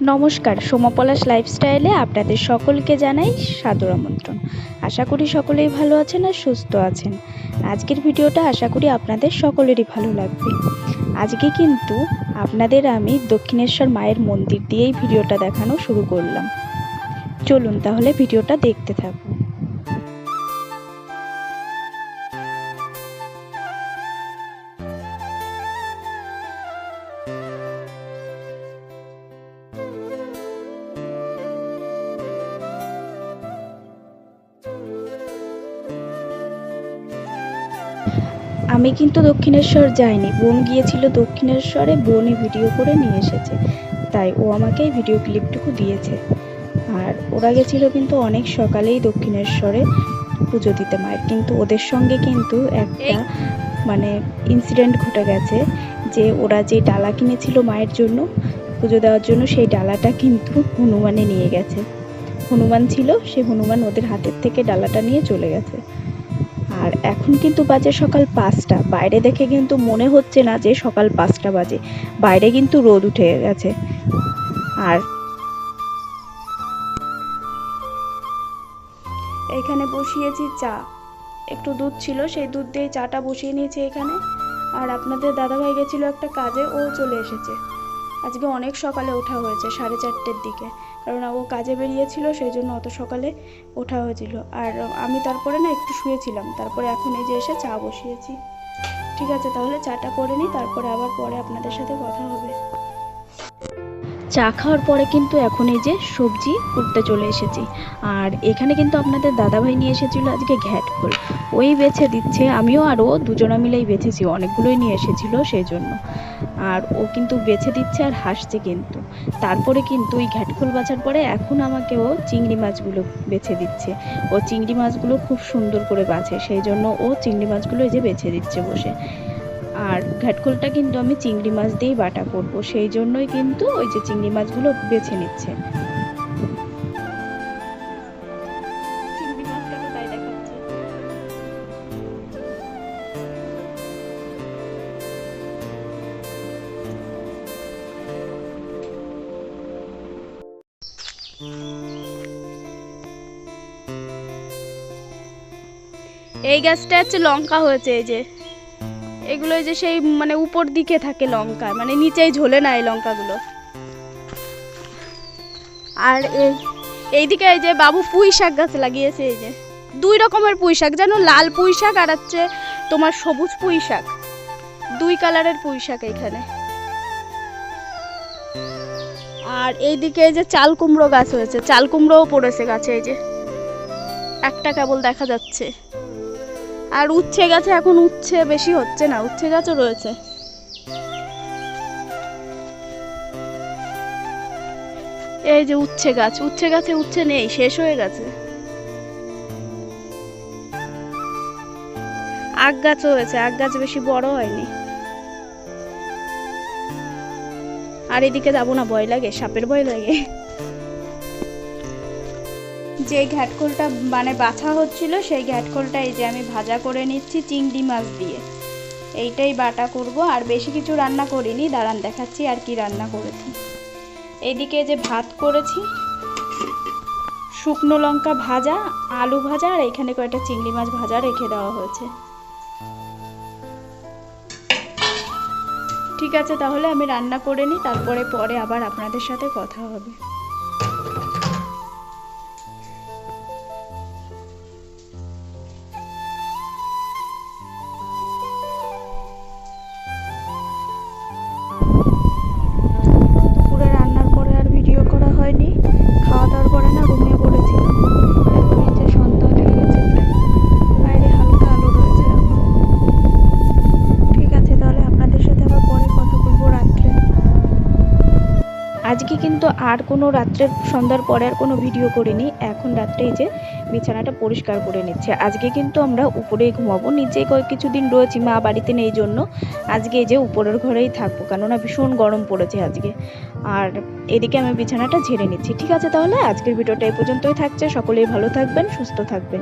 নমস্কার, সোমা পলাশ লাইফস্টাইলে আপনাদের সকলকে জানাই সাদর আমন্ত্রণ। আশা করি সকলেই ভালো আছেন আর সুস্থ আছেন। আজকের ভিডিওটা আশা করি আপনাদের সকলেরই ভালো লাগবে। আজকে কিন্তু আপনাদের আমি দক্ষিণেশ্বর মায়ের মন্দির দিয়েই ভিডিওটা দেখানো শুরু করলাম। চলুন তাহলে ভিডিওটা দেখতে থাকুন। আমি কিন্তু দক্ষিণেশ্বর যাইনি, বোন গিয়েছিল দক্ষিণেশ্বরে, বোনই ভিডিও করে নিয়ে এসেছে, তাই ও আমাকে এই ভিডিও ক্লিপটুকু দিয়েছে। আর ওরা গেছিলো কিন্তু অনেক সকালেই দক্ষিণেশ্বরে পুজো দিতে মায়ের, কিন্তু ওদের সঙ্গে কিন্তু একটা ইনসিডেন্ট ঘটে গেছে, যে ওরা যে ডালা কিনেছিল মায়ের জন্য পুজো দেওয়ার জন্য, সেই ডালাটা কিন্তু হনুমানে নিয়ে গেছে। হনুমান ছিল, সেই হনুমান ওদের হাতের থেকে ডালাটা নিয়ে চলে গেছে। আর এখন কিন্তু বাজে সকাল 5টা। বাইরে দেখে কিন্তু মনে হচ্ছে না যে সকাল 5টা বাজে, বাইরে কিন্তু রোদ উঠে গেছে। আর এখানে বসিয়েছি চা, একটু দুধ ছিল, সেই দুধ দিয়ে চাটা বসিয়ে নিয়েছি এখানে। আর আপনাদের দাদাভাই গেছিল একটা কাজে, ও চলে এসেছে। আজকে অনেক সকালে ওঠা হয়েছে, 4:30টার দিকে, কারণ ও কাজে বেরিয়েছিল, সেই জন্য অত সকালে ওঠা হয়েছিল। আর আমি তারপরে একটু শুয়েছিলাম, তারপরে এখন এই যে এসে চা বসিয়েছি। ঠিক আছে, তাহলে চাটা করে নিই, তারপরে আবার পরে আপনাদের সাথে কথা হবে। চা খাওয়ার পরে কিন্তু এখন এই যে সবজি কুটতে চলে এসেছি। আর এখানে কিন্তু আপনাদের দাদাভাই নিয়ে এসেছিলো আজকে ঘ্যাটফুল, ওই বেছে দিচ্ছে। আমিও আর ও দুজনা মিলেই বেছেছি, অনেকগুলোই নিয়ে এসেছিলো সেই জন্য। আর ও কিন্তু বেছে দিচ্ছে আর হাসছে কিন্তু। তারপরে কিন্তু ওই ঘ্যাটফুল বাছার পরে এখন আমাকে ও চিংড়ি মাছগুলো বেছে দিচ্ছে। ও চিংড়ি মাছগুলো খুব সুন্দর করে বাছে, সেই জন্য ও চিংড়ি মাছগুলো এই যে বেছে দিচ্ছে বসে। আর ঘ্যাটকলটা কিন্তু আমি চিংড়ি মাছ দিয়েই বাটা করব, সেই জন্যই কিন্তু ওই যে চিংড়ি মাছগুলো বেছে নিচ্ছে। চিংড়ি মাছটাকে তাই দেখাচ্ছে। এই গাছটা হচ্ছে লঙ্কা হয়েছে, এই যে এগুলো যে সেই উপর দিকে থাকে লঙ্কা, নিচেই ঝোলে না এই লঙ্কাগুলো। আর এইদিকে এই যে বাবু পুঁই শাক গাছ লাগিয়েছে, এই যে 2 রকমের পুঁই শাক, জানো, লাল পুঁই শাক আর হচ্ছে তোমার সবুজ পুঁই শাক, 2 কালারের পুঁই শাক এখানে। আর এইদিকে এই যে চাল কুমড়ো গাছ হয়েছে, চাল কুমড়োও পড়েছে গাছে, এই যে একটা কেবল দেখা যাচ্ছে। আর উচ্ছে গাছে এখন উচ্ছে বেশি হচ্ছে না, উচ্ছে গাছও রয়েছে। এই যে উচ্ছে গাছ, উচ্ছে গাছে উচ্ছে নেই, শেষ হয়ে গেছে। আখ গাছও হয়েছে, আখ গাছ বেশি বড় হয়নি। আর এদিকে যাবো না, ভয় লাগে, সাপের ভয় লাগে। যে ঘ্যাটকলটা বাছা হচ্ছিল, সেই ঘ্যাটকলটা এই যে আমি ভাজা করে নিচ্ছি চিংড়ি মাছ দিয়ে, এইটাই বাটা করব। আর বেশি কিছু রান্না করিনি, দাঁড়ান দেখাচ্ছি আর কি রান্না করেছি। এইদিকে যে ভাত করেছি, শুকনো লঙ্কা ভাজা, আলু ভাজা, আর এখানে কয়েকটা চিংড়ি মাছ ভাজা রেখে দেওয়া হয়েছে। ঠিক আছে, তাহলে আমি রান্না করে নিই, তারপরে পরে আবার আপনাদের সাথে কথা হবে। দুপুরে রান্নার পরে আর ভিডিও করা হয়নি, খাওয়া দাওয়ার পরে রুমে পড়েছিলাম। এখন এই যে সন্ধ্যা হয়ে গেছে, বাইরে হালকা আলো রয়েছে এখন। ঠিক আছে, তাহলে আপনাদের সাথে আবার পরে কথা বলবো রাত্রে। আজকে কিন্তু আর কোনো রাত্রের সন্ধ্যার পরে আর কোনো ভিডিও করিনি। এখন রাত্রে এই যে বিছানাটা পরিষ্কার করে নিচ্ছে। আজকে কিন্তু আমরা উপরেই ঘুমাবো, নিচে কিছুদিন রয়েছি, মা বাড়িতে নেই জন্য আজকে এই যে উপরের ঘরেই থাকবো, কেননা ভীষণ গরম পড়েছে আজকে। আর এদিকে আমি বিছানাটা ঝেড়ে নিচ্ছি। ঠিক আছে, তাহলে আজকের ভিডিওটা এই পর্যন্তই থাকছে। সকলেই ভালো থাকবেন, সুস্থ থাকবেন।